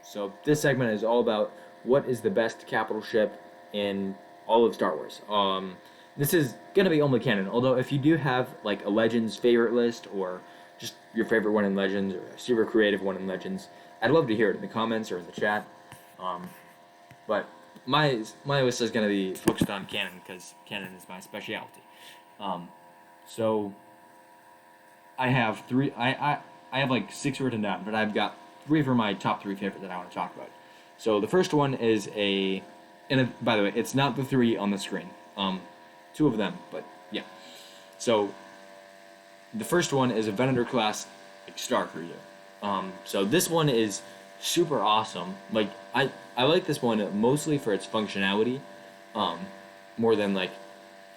So this segment is all about what is the best capital ship in all of Star Wars. This is gonna be only canon. Although if you do have like a Legends favorite list or just your favorite one in Legends or a super creative one in Legends, I'd love to hear it in the comments or in the chat. Um, but my list is gonna be focused on canon because canon is my specialty. Um, so I have three. I have like six written down, but I've got three for my top three favorite that I want to talk about. So the first one is by the way, it's not the three on the screen. Two of them, but yeah. So the first one is a Venator class like, Star Cruiser. So this one is super awesome. Like I like this one mostly for its functionality, um, more than like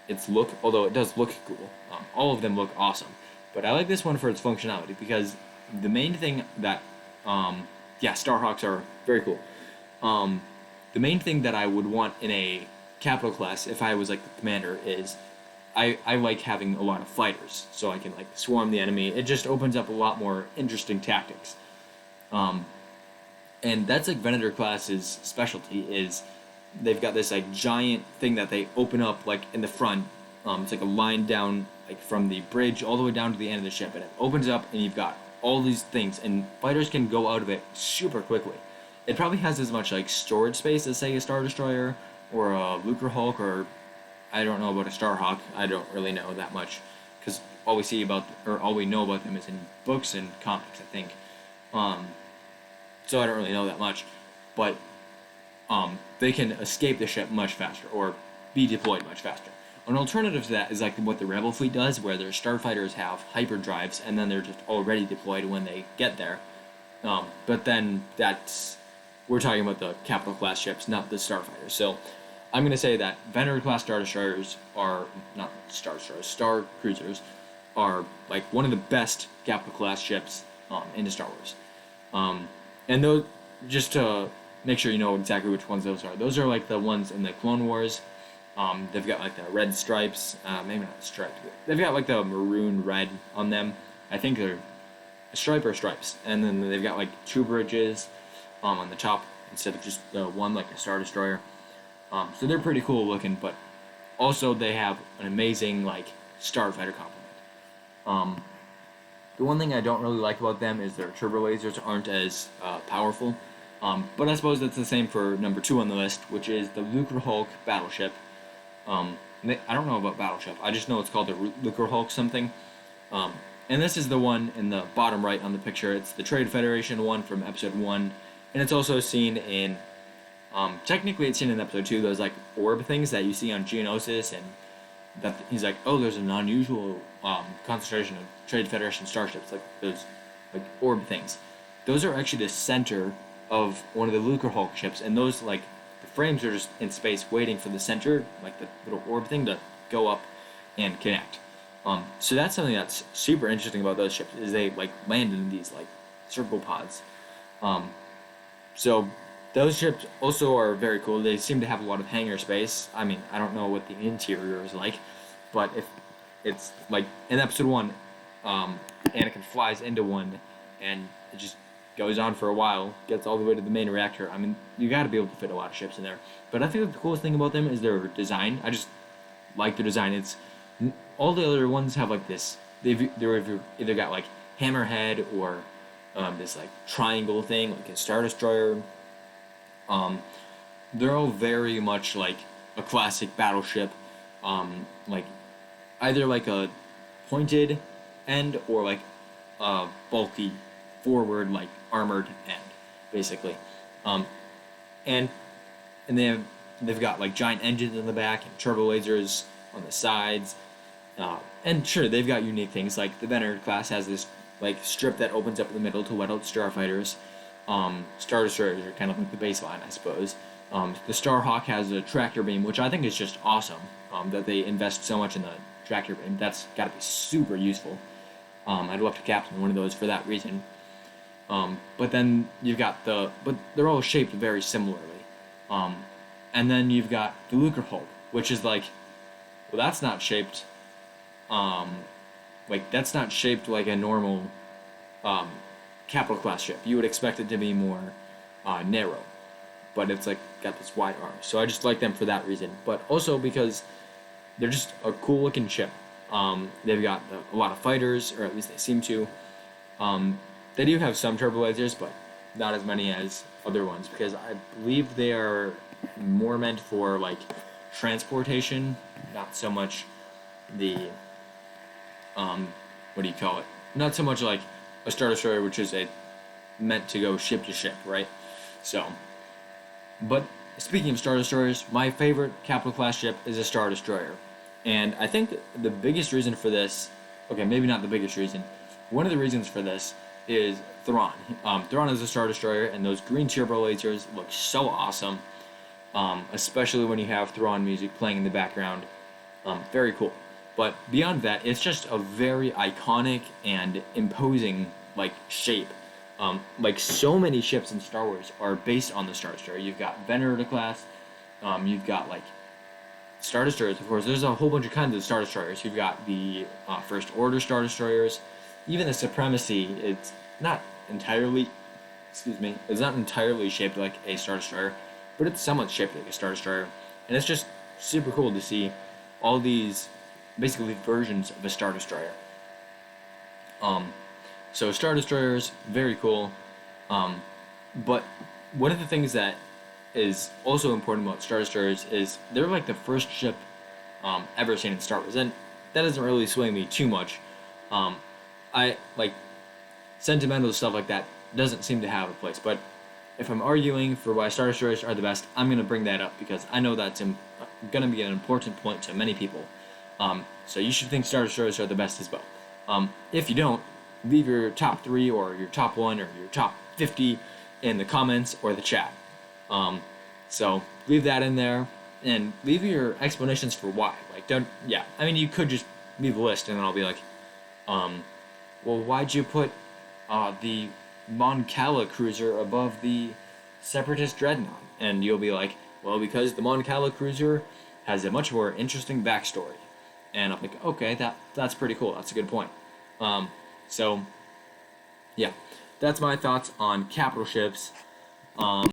its look. Although it does look cool. All of them look awesome, but I like this one for its functionality because the main thing that, yeah, Starhawks are very cool. The main thing that I would want in a capital class if I was like the commander is I like having a lot of fighters so I can like swarm the enemy. It just opens up a lot more interesting tactics. Um, and that's like Venator class's specialty is they've got this like giant thing that they open up like in the front. It's like a line down like from the bridge all the way down to the end of the ship, and it opens up and you've got all these things, and fighters can go out of it super quickly. It probably has as much like storage space as say a Star Destroyer or a Lucre Hulk, or I don't know about a Starhawk. I don't really know that much because all we know about them is in books and comics, I think. Um, so I don't really know that much, but they can escape the ship much faster or be deployed much faster. An alternative to that is like what the Rebel fleet does, where their starfighters have hyperdrives and then they're just already deployed when they get there. But then we're talking about the capital class ships, not the starfighters. So I'm going to say that Venator class Star Destroyers are not Star Destroyers, Star Cruisers are like one of the best capital class ships into Star Wars. And those, just to make sure you know exactly which ones those are like the ones in the Clone Wars. They've got like the red stripes, maybe not stripes, but they've got like the maroon red on them. I think they're a stripe or stripes, and then they've got like two bridges on the top instead of just the one like a Star Destroyer. So they're pretty cool looking, but also they have an amazing like starfighter complement. The one thing I don't really like about them is their turbo lasers aren't as powerful. But I suppose that's the same for number two on the list, which is the Lucre Hulk battleship. I don't know about battleship. I just know it's called the Lucre Hulk something. And this is the one in the bottom right on the picture. It's the Trade Federation one from episode 1. And it's also seen in... technically it's seen in episode 2, those like orb things that you see on Geonosis, and that he's like, oh, there's an unusual concentration of Trade Federation starships, like those like orb things. Those are actually the center of one of the Lucre Hulk ships, and those like the frames are just in space waiting for the center, like the little orb thing, to go up and connect. So that's something that's super interesting about those ships is they like land in these like circle pods. So those ships also are very cool. They seem to have a lot of hangar space. I mean, I don't know what the interior is like, but if it's like in episode 1, Anakin flies into one, and it just goes on for a while, gets all the way to the main reactor. I mean, you got to be able to fit a lot of ships in there. But I think the coolest thing about them is their design. I just like the design. It's all the other ones have like this. They're either got like hammerhead or this like triangle thing, like a Star Destroyer. They're all very much like a classic battleship, like either like a pointed end or like a bulky forward like armored end, basically. Um, and and they've got like giant engines in the back and turbo lasers on the sides. And sure, they've got unique things like the Venator class has this like strip that opens up in the middle to let out starfighters. Star Destroyers are kind of like the baseline, I suppose. The Starhawk has a tractor beam, which I think is just awesome. That they invest so much in the tractor beam. That's got to be super useful. I'd love to captain one of those for that reason. But then you've got but they're all shaped very similarly. And then you've got the Lucre Hulk, which is like, well, that's not shaped. That's not shaped like a normal capital class ship. You would expect it to be more narrow, but it's like got this wide arm. So I just like them for that reason, but also because they're just a cool looking ship. They've got a lot of fighters, or at least they seem to. They do have some turbo lasers, but not as many as other ones because I believe they are more meant for like transportation, not so much the what do you call it? Not so much like a Star Destroyer, which is meant to go ship to ship, right? So, but speaking of Star Destroyers, my favorite capital class ship is a Star Destroyer, and I think the biggest reason for this, okay, maybe not the biggest reason, one of the reasons for this is Thrawn. Thrawn is a Star Destroyer, and those green turbo lasers look so awesome, especially when you have Thrawn music playing in the background. Very cool. But beyond that, it's just a very iconic and imposing like shape. Like so many ships in Star Wars are based on the Star Destroyer. You've got Venator class. You've got like Star Destroyers. Of course, there's a whole bunch of kinds of Star Destroyers. You've got the First Order Star Destroyers. Even the Supremacy. It's not entirely, it's not entirely shaped like a Star Destroyer, but it's somewhat shaped like a Star Destroyer, and it's just super cool to see all these basically versions of a Star Destroyer. So Star Destroyers, very cool. But one of the things that is also important about Star Destroyers is they're like the first ship ever seen in Star Wars, and that doesn't really sway me too much. I like sentimental stuff like that doesn't seem to have a place, but if I'm arguing for why Star Destroyers are the best, I'm going to bring that up because I know that's going to be an important point to many people. So you should think Star Destroyers are the best as well. If you don't, leave your top 3 or your top 1 or your top 50 in the comments or the chat. So leave that in there and leave your explanations for why. Like, I mean, you could just leave a list and then I'll be like, well, why'd you put the Mon Cala Cruiser above the Separatist Dreadnought? And you'll be like, well, because the Mon Cala Cruiser has a much more interesting backstory. And I'm like, okay, that's pretty cool. That's a good point. So, yeah, that's my thoughts on capital ships.